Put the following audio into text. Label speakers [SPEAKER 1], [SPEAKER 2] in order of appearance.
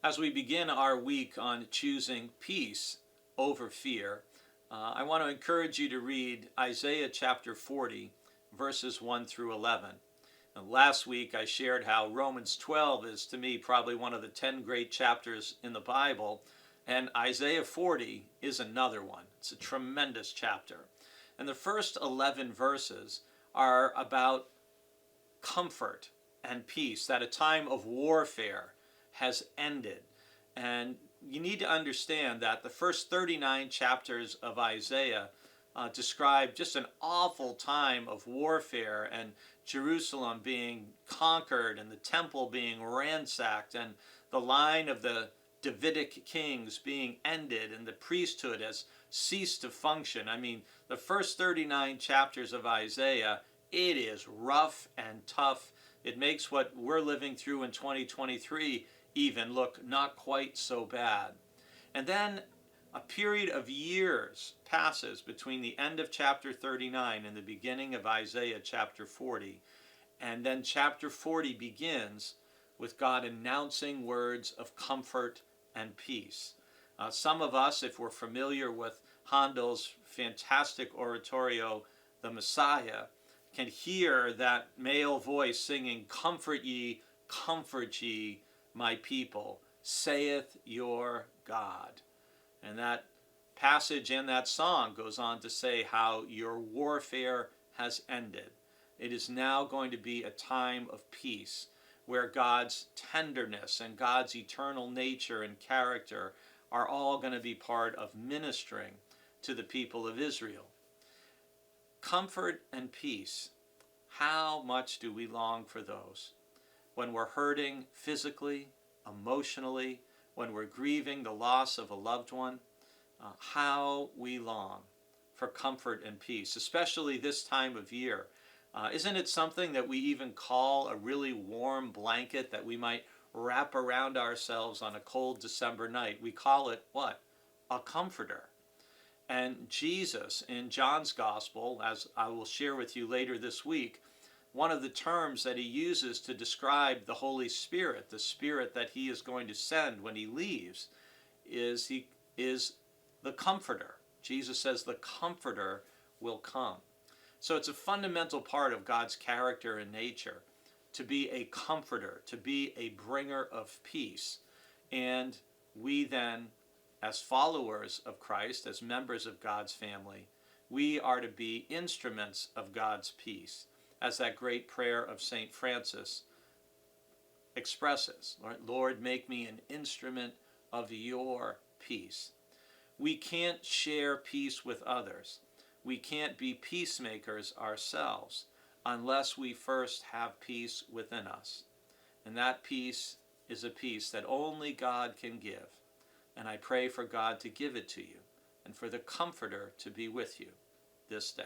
[SPEAKER 1] As we begin our week on choosing peace over fear, I want to encourage you to read Isaiah chapter 40, verses 1 through 11. And last week I shared how Romans 12 is, to me, probably one of the 10 great chapters in the Bible, and Isaiah 40 is another one. It's a tremendous chapter. And the first 11 verses are about comfort and peace, that a time of warfare has ended. And you need to understand that the first 39 chapters of Isaiah describe just an awful time of warfare, and Jerusalem being conquered and the temple being ransacked and the line of the Davidic kings being ended and the priesthood has ceased to function. I mean, the first 39 chapters of Isaiah, it is rough and tough. It makes what we're living through in 2023 even look not quite so bad. And then a period of years passes between the end of chapter 39 and the beginning of Isaiah chapter 40. And then chapter 40 begins with God announcing words of comfort and peace. Some of us, if we're familiar with Handel's fantastic oratorio, The Messiah, can hear that male voice singing, comfort ye, my people, saith your God. And that passage in that song goes on to say how your warfare has ended. It is now going to be a time of peace where God's tenderness and God's eternal nature and character are all going to be part of ministering to the people of Israel. Comfort and peace. How much do we long for those? When we're hurting physically, emotionally, when we're grieving the loss of a loved one, how we long for comfort and peace, especially this time of year. Isn't it something that we even call a really warm blanket that we might wrap around ourselves on a cold December night? We call it what? A comforter. And Jesus, in John's Gospel, as I will share with you later this week, one of the terms that he uses to describe the Holy Spirit, the Spirit that he is going to send when he leaves, is the Comforter. Jesus says the Comforter will come. So it's a fundamental part of God's character and nature to be a comforter, to be a bringer of peace. And we then, as followers of Christ, as members of God's family, we are to be instruments of God's peace, as that great prayer of St. Francis expresses. Lord, make me an instrument of your peace. We can't share peace with others. We can't be peacemakers ourselves unless we first have peace within us. And that peace is a peace that only God can give. And I pray for God to give it to you and for the Comforter to be with you this day.